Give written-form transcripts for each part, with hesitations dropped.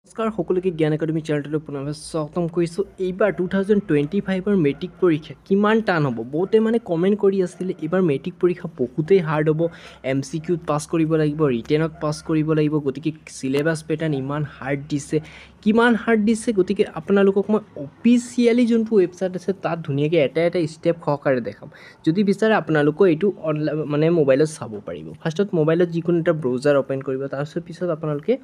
নমস্কাৰ সকলোকে জ্ঞান একাডেমি চেনেলটোলৈ পুনৰবাৰ স্বাগতম কৰিছোঁ। এইবাৰ 2025ৰ মেট্ৰিক পৰীক্ষা কিমান টান হ'ব? বহুতে কমেণ্ট কৰি আছিলে এইবাৰ মেট্ৰিক পৰীক্ষা বহুতেই হাৰ্ড হ'ব, MCQত পাছ কৰিব লাগিব, ৰিটেনত পাছ কৰিব লাগিব, গতিকে চিলেবাছ পেটাৰ্ণ ইমান হাৰ্ড দিছে। কিমান হাৰ্ড দিছে গতিকে আপোনালোকক মই অফিচিয়েলি যোনটো ৱেবছাইট আছে তাত ধুনীয়াকৈ এটা ষ্টেপ সহকাৰে দেখাম। যদি বিচাৰে আপোনালোকে এইটো অনলাইন মোবাইলত চাব পাৰিব। ফাৰ্ষ্টত মোবাইলত যিকোনো এটা ব্ৰাউজাৰ অ'পেন কৰিব, তাৰপিছত আপোনালোকে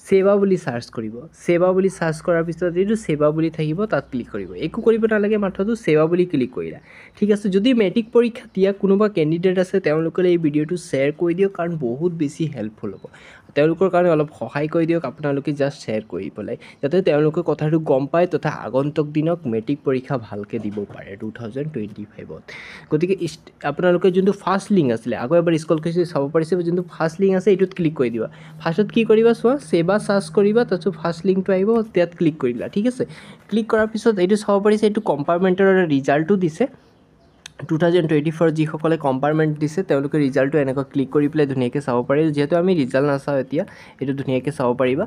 সেৱা বুলি সাৰ্চ কৰিব। সেৱা বুলি সাৰ্চ কৰাৰ পিছত এইটো সেৱা বুলি থাকিব, তাত ক্লিক কৰিব। একো কৰিব নালাগে, মাত্ৰটো সেৱা বুলি ক্লিক কৰিলা। ঠিক আছে, যদি মেট্ৰিক পৰীক্ষা দিয়া কোনোবা কেণ্ডিডেট আছে তেওঁলোকে এই ভিডিঅ'টো শ্বেয়াৰ কৰি দিয়ক, কাৰণ বহুত বেছি হেল্পফুল হ'ব। তেওঁলোকৰ কাৰণে অলপ সহায় কৰি দিয়ক আপোনালোকে, জাষ্ট শ্বেয়াৰ কৰি পেলাই, যাতে তেওঁলোকে কথাটো গম পায় তথা আগন্তুক দিনক মেট্ৰিক পৰীক্ষা ভালকৈ দিব পাৰে 2025ত। গতিকে আপোনালোকে যোনটো ফাৰ্ষ্ট লিংক আছিলে, আকৌ এবাৰ স্ক্ৰল কৰি চাব পাৰিছে, যোনটো ফাৰ্ষ্ট লিংক আছে এইটোত ক্লিক কৰি দিবা। ফাৰ্ষ্টত কি কৰিবা চোৱা, সেৱা সাৰ্চ কৰিবা, তাৰপিছত ফাৰ্ষ্ট লিংকটো আহিব, তাত ক্লিক কৰিলা। ঠিক আছে, ক্লিক কৰাৰ পিছত এইটো চাব পাৰিছে, এইটো কম্পাৰ্টমেণ্টৰ ৰিজাল্টটো দিছে 2024। যিসকলে কম্পাৰ্টমেণ্ট দিছে তেওঁলোকে ৰিজাল্টটো এনেকৈ ক্লিক কৰি পেলাই ধুনীয়াকৈ চাব পাৰে। যিহেতু আমি ৰিজাল্ট নাচাওঁ এতিয়া, এইটো ধুনীয়াকৈ চাব পাৰিবা।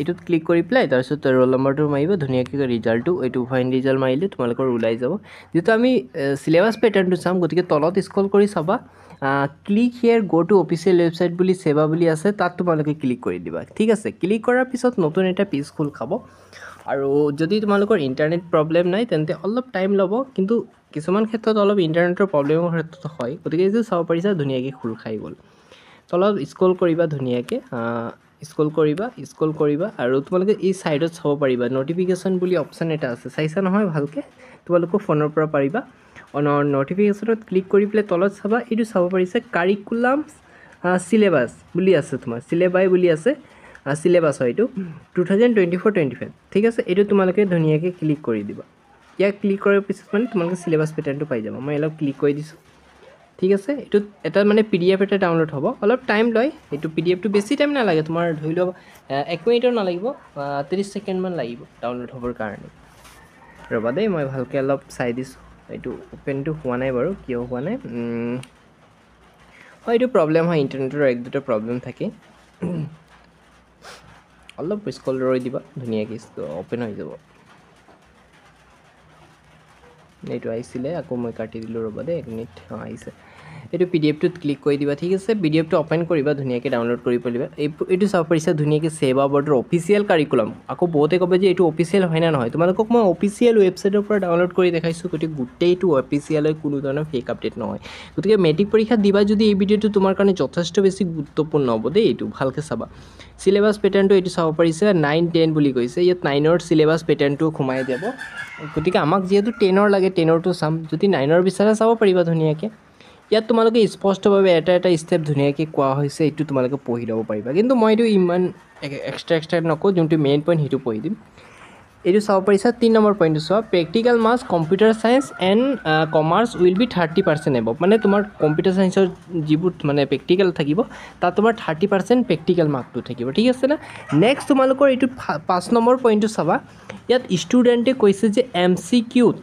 এইটোত ক্লিক কৰি পেলাই তাৰপিছত ৰোল নম্বৰটো মাৰিবা, ধুনীয়াকৈ ৰিজাল্টটো এইটো ফাইন ৰিজাল্ট মাৰিলে তোমালোকৰ ওলাই যাব। যিহেতু আমি চিলেবাছ পেটাৰ্ণটো চাম, গতিকে তলত স্ক্ৰল কৰি চাবা, ক্লিক হিয়াৰ গ' টু অফিচিয়েল ৱেবছাইট বুলি সেৱা বুলি আছে, তাত তোমালোকে ক্লিক কৰি দিবা। ঠিক আছে, ক্লিক কৰাৰ পিছত নতুন এটা পেজ খোল খাব। আৰু যদি তোমালোকৰ ইণ্টাৰনেট প্ৰব্লেম নাই তেন্তে অলপ টাইম ল'ব, কিন্তু কিছুমান ক্ষেত্ৰত অলপ ইণ্টাৰনেটৰ প্ৰব্লেমৰ ক্ষেত্ৰত হয়। গতিকে এইটো চাব পাৰিছা ধুনীয়াকৈ খোল খাই গ'ল। তলত স্ক্ৰল কৰিবা, ধুনীয়াকৈ স্ক্ৰল কৰিবা আৰু তোমালোকে এই ছাইডত চাব পাৰিবা ন'টিফিকেশ্যন বুলি অপশ্যন এটা আছে, চাইছা নহয় ভালকৈ? তোমালোকৰ ফোনৰ পৰা পাৰিবা ন'টিফিকেশ্যনত ক্লিক কৰি পেলাই তলত চাবা, এইটো চাব পাৰিছে কাৰিকুলাম চিলেবাছ বুলি আছে, তোমাৰ চিলেবাই বুলি আছে, চিলেবাছ হয় এইটো 2024-25। ঠিক আছে, এইটো তোমালোকে ধুনীয়াকৈ ক্লিক কৰি দিবা। ইয়াক ক্লিক কৰাৰ পিছত তোমালোকে চিলেবাছ পেটাৰ্ণটো পাই যাবা। মই অলপ ক্লিক কৰি দিছোঁ। ঠিক আছে, এইটোত এটা PDF এটা ডাউনলোড হ'ব, অলপ টাইম লয়। এইটো PDFটো বেছি টাইম নালাগে, তোমাৰ ধৰি লওক 1 মিনিটৰ নালাগিব, 30 ছেকেণ্ডমান লাগিব ডাউনলোড হ'বৰ কাৰণে। ৰ'বা দেই, মই ভালকৈ অলপ চাই দিছোঁ। এইটো অ'পেনটো হোৱা নাই বাৰু, কিয় হোৱা নাই? হয়, এইটো প্ৰব্লেম হয়, ইণ্টাৰনেটৰ 1-2টা প্ৰব্লেম থাকে। অলপ স্ক্ৰল ৰৈ দিবা, ধুনীয়াকৈ অ'পেন হৈ যাব। এইটো আহিছিলে, আকৌ মই কাটি দিলোঁ, ৰ'বা দেই 1 মিনিট। আহিছে, এইটো PDFটোত ক্লিক কৰি দিবা। ঠিক আছে, PDFটো অ'পেন কৰিবা, ধুনীয়াকৈ ডাউনলোড কৰি পেলিবা। এইটো চাব পাৰিছা ধুনীয়াকৈ সেৱা বৰ্ডৰ অফিচিয়েল কাৰিকুলাম। আকৌ বহুতে ক'ব যে এইটো অফিচিয়েল হয় নে নহয়, তোমালোকক মই অফিচিয়েল ৱেবছাইটৰ পৰা ডাউনলোড কৰি দেখাইছোঁ। গতিকে গোটেইটো অফিচিয়েল হয়, কোনো ধৰণৰ ফেক আপডেট নহয়। গতিকে মেট্ৰিক পৰীক্ষা দিবা যদি এই ভিডিঅ'টো তোমাৰ কাৰণে যথেষ্ট বেছি গুৰুত্বপূৰ্ণ হ'ব দেই, এইটো ভালকৈ চাবা। চিলেবাছ পেটাৰ্ণটো এইটো চাব পাৰিছে 9-10 বুলি কৈছে, ইয়াত 9ৰ চিলেবাছ পেটাৰ্ণটো সোমাই যাব। গতিকে আমাক যিহেতু 10ৰ লাগে, 10ৰটো চাম। যদি 9ৰ বিচাৰে চাব পাৰিবা ধুনীয়াকৈ। ইয়াত তোমালোকে স্পষ্টভাৱে এটা ষ্টেপ ধুনীয়াকৈ কোৱা হৈছে, এইটো তোমালোকে পঢ়ি ল'ব পাৰিবা। কিন্তু মই এইটো ইমান এক্সট্ৰা নকওঁ, যোনটো মেইন পইণ্ট সেইটো পঢ়ি দিম। এইটো চাব পাৰিছা 3 নম্বৰ পইণ্টটো চোৱা, practical marks computer science and commerce will be 30% above. তোমাৰ কম্পিউটাৰ ছায়েন্সৰ যিবোৰ প্ৰেক্টিকেল থাকিব, তাত তোমাৰ 30% প্ৰেক্টিকেল মাৰ্কটো থাকিব। ঠিক আছে না? নেক্সট তোমালোকৰ এইটো 5 নম্বৰ পইণ্টটো চাবা, ইয়াত ষ্টুডেণ্টে কৈছে যে MCQত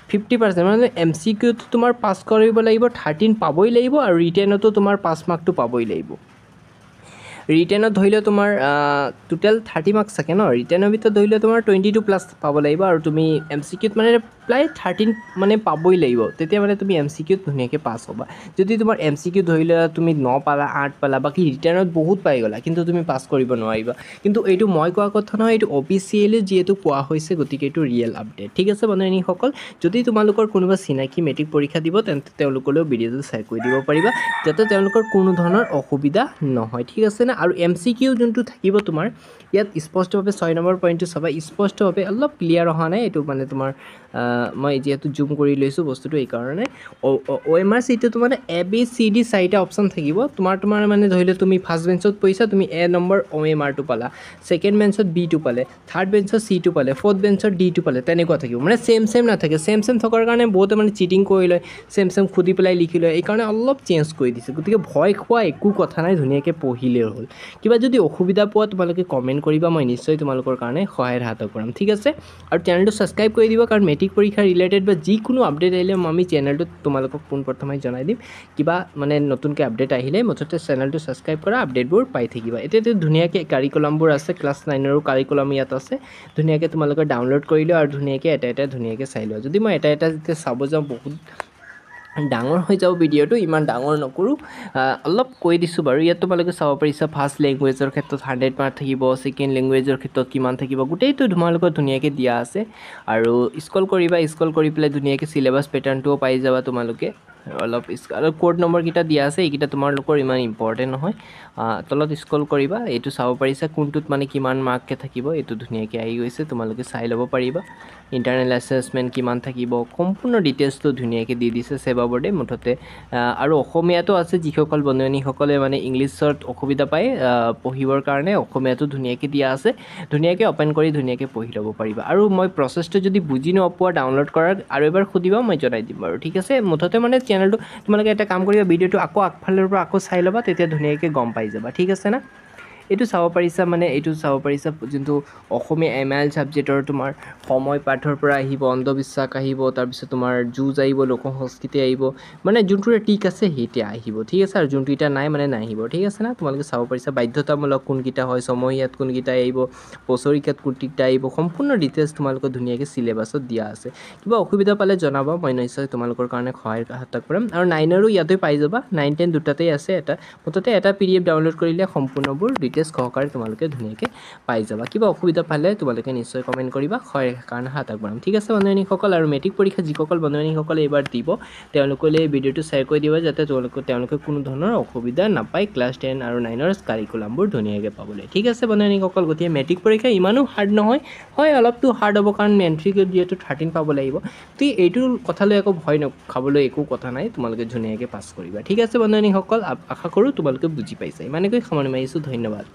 50%, MCQত তোমাৰ পাছ কৰিব লাগিব, 13 পাবই লাগিব, আৰু ৰিটেনতো তোমাৰ 5 মাৰ্কটো পাবই লাগিব। ৰিটেনত ধৰি লও তোমাৰ টোটেল 30 মাৰ্কছ থাকে ন, ৰিটেনৰ ভিতৰত ধৰি লও তোমাৰ 22+ পাব লাগিব, আৰু তুমি MCQত প্ৰায় 13 পাবই লাগিব, তেতিয়া তুমি MCQত ধুনীয়াকৈ পাছ হ'বা। যদি তোমাৰ MCQ ধৰি লোৱা তুমি 9 পালা, 8 পালা, বাকী ৰিটেনত বহুত পাই গ'লা, কিন্তু তুমি পাছ কৰিব নোৱাৰিবা। কিন্তু এইটো মই কোৱা কথা নহয়, এইটো অফিচিয়েলি যিহেতু কোৱা হৈছে, গতিকে এইটো ৰিয়েল আপডেট। ঠিক আছে বন্ধুসকল, যদি তোমালোকৰ কোনোবা চিনাকি মেট্ৰিক পৰীক্ষা দিব, তেন্তে তেওঁলোকলৈও ভিডিঅ'টো শ্বেয়াৰ কৰি দিব পাৰিবা, যাতে তেওঁলোকৰ কোনো ধৰণৰ অসুবিধা নহয়। ঠিক আছে না? আৰু MCQ যোনটো থাকিব তোমাৰ, ইয়াত স্পষ্টভাৱে 6 নম্বৰ পইণ্টটো চাবা, স্পষ্টভাৱে অলপ ক্লিয়াৰ অহা নাই। এইটো তোমাৰ মই যিহেতু জুম কৰি লৈছোঁ বস্তুটো, এইকাৰণে OMR চিটটো ABCD 4টা অপশ্যন থাকিব। তোমাৰ ধৰি লওক তুমি ফাৰ্ষ্ট বেঞ্চত পঢ়িছা, তুমি A নম্বৰ OMRটো পালা, ছেকেণ্ড বেঞ্চত Bটো পালে, থাৰ্ড বেঞ্চত Cটো পালে, ফ'ৰ্থ বেঞ্চত Dটো পালে, তেনেকুৱা থাকিব। চেম নাথাকে। চেম থকাৰ কাৰণে বহুতে চিটিং কৰি লয়, চেম সুধি পেলাই লিখি লয়, এইকাৰণে অলপ চেঞ্জ কৰি দিছে। গতিকে ভয় খোৱা একো কথা নাই, ধুনীয়াকৈ পঢ়িলেই হ'ল। কিবা যদি অসুবিধা পোৱা তোমালোকে কমেণ্ট কৰিবা, মই নিশ্চয় তোমালোকৰ কাৰণে সহায়ৰ হাত আগবঢ়াম, ঠিক আছে। আৰু চেনেলটো ছাবস্ক্ৰাইব কৰি দিব, কাৰণ মেট্ৰিক পৰীক্ষা ৰিলেটেড বা যিকোনো আপডেট আহিলে আমি চেনেলটোত তোমালোকক পোনপ্ৰথমে জনাই দিম। কিবা মানে নতুনকৈ আপডেট আহিলে মুঠতে চেনেলটো ছাবস্ক্ৰাইব কৰা, আপডেটবোৰ পাই থাকিবা। এতিয়া ধুনীয়াকৈ কাৰিকুলামবোৰ আছে, ক্লাছ 9ৰো কাৰিকুলাম ইয়াত আছে, ধুনীয়াকৈ তোমালোকে ডাউনলোড কৰি লোৱা আৰু ধুনীয়াকৈ এটা ধুনীয়াকৈ চাই লোৱা। যদি মই এটা যেতিয়া চাব যাওঁ বহুত ডাঙৰ হৈ যাব ভিডিঅ'টো, ইমান ডাঙৰ নকৰোঁ, অলপ কৈ দিছোঁ বাৰু। ইয়াত তোমালোকে চাব পাৰিছা ফাৰ্ষ্ট লেংগুৱেজৰ ক্ষেত্ৰত 100 মাৰ্ক থাকিব, ছেকেণ্ড লেংগুৱেজৰ ক্ষেত্ৰত কিমান থাকিব, গোটেইটো তোমালোকৰ ধুনীয়াকৈ দিয়া আছে। আৰু স্ক্ৰল কৰিবা, স্ক্ৰল কৰি পেলাই ধুনীয়াকৈ চিলেবাছ পেটাৰ্ণটোও পাই যাবা তোমালোকে। অলপ আৰু কোড নম্বৰকেইটা দিয়া আছে, এইকেইটা তোমালোকৰ ইমান ইম্পৰ্টেণ্ট নহয়। তলত স্ক্ৰল কৰিবা, এইটো চাব পাৰিছা কোনটোত মানে কিমান মাৰ্ককৈ থাকিব, এইটো ধুনীয়াকৈ আহি গৈছে, তোমালোকে চাই ল'ব পাৰিবা। ইণ্টাৰনেল এছেছমেণ্ট কিমান থাকিব, সম্পূৰ্ণ ডিটেইলছটো ধুনীয়াকৈ দি দিছে ছেবা বোৰ্ডে মুঠতে। আৰু অসমীয়াটো আছে, যিসকল বন্ধুসকলে মানে ইংলিছত অসুবিধা পায় পঢ়িবৰ কাৰণে, অসমীয়াটো ধুনীয়াকৈ দিয়া আছে, ধুনীয়াকৈ অ'পেন কৰি ধুনীয়াকৈ পঢ়ি ল'ব পাৰিবা। আৰু মই প্ৰচেছটো যদি বুজি নোপোৱা ডাউনলোড কৰাৰ আৰু এবাৰ সুধিবা, মই জনাই দিম বাৰু, ঠিক আছে। মুঠতে মানে চেনেলটো তোমালোকে এটা কাম কৰিবা, ভিডিঅ'টো আকৌ আগফালৰ পৰা আকৌ চাই ল'বা, তেতিয়া ধুনীয়াকৈ গম পাই যাবা, ঠিক আছে না। এইটো চাব পাৰিছা মানে এইটো চাব পাৰিছা যোনটো অসমীয়া MIL ছাবজেক্টৰ তোমাৰ সময় পাঠৰ পৰা আহিব, অন্ধবিশ্বাস আহিব, তাৰপিছত তোমাৰ যুঁজ আহিব, লোক সংস্কৃতি আহিব, মানে যোনটো টিক আছে সেইতিয়া আহিব, ঠিক আছে। আৰু যোনটো এতিয়া নাই মানে নাহিব, ঠিক আছে না। তোমালোকে চাব পাৰিছা বাধ্যতামূলক কোনকেইটা হয়, ছমহীয়াত কোনকেইটা আহিব, বছৰিকীয়াত কোনকেইটা আহিব, সম্পূৰ্ণ ডিটেইলছ তোমালোকৰ ধুনীয়াকৈ চিলেবাছত দিয়া আছে। কিবা অসুবিধা পালে জনাবা, মই নিশ্চয় তোমালোকৰ কাৰণে সহায়ৰ হাত আগবঢ়াম। আৰু 9ৰো ইয়াতে পাই যাবা, 9, 10 দুটাতেই আছে। মুঠতে এটা PDF ডাউনলোড কৰিলে সম্পূৰ্ণবোৰ ডিটেইলছ সহকাৰে তোমালোকে ধুনীয়াকৈ পাই যাবা। কিবা অসুবিধা পালে তোমালোকে নিশ্চয় কমেণ্ট কৰিবা, সহায়ৰ কাৰণে হাত আগবঢ়াম, ঠিক আছে বন্ধু-বান্ধৱীসকল। আৰু মেট্ৰিক পৰীক্ষা যিসকল বন্ধু-বান্ধৱীসকলে এইবাৰ দিব, তেওঁলোকলৈ এই ভিডিঅ'টো শ্বেয়াৰ কৰি দিবা, যাতে তেওঁলোকে কোনো ধৰণৰ অসুবিধা নাপায় ক্লাছ 10 আৰু 9ৰ কাৰিকুলামবোৰ ধুনীয়াকৈ পাবলৈ, ঠিক আছে বন্ধু-বান্ধৱীসকল। গতিকে মেট্ৰিক পৰীক্ষা ইমানো হাৰ্ড নহয়, হয় অলপতো হাৰ্ড হ'ব, কাৰণ মেট্ৰিকত যিহেতু 13 পাব লাগিব। গতিকে এইটো কথালৈ একো ভয় খাবলৈ একো কথা নাই, তোমালোকে ধুনীয়াকৈ পাছ কৰিবা, ঠিক আছে বন্ধু-বান্ধৱীসকল। আশা কৰোঁ তোমালোকে বুজি পাইছা। ইমানকৈ সামৰণি মাৰিছোঁ, ধন্যবাদ।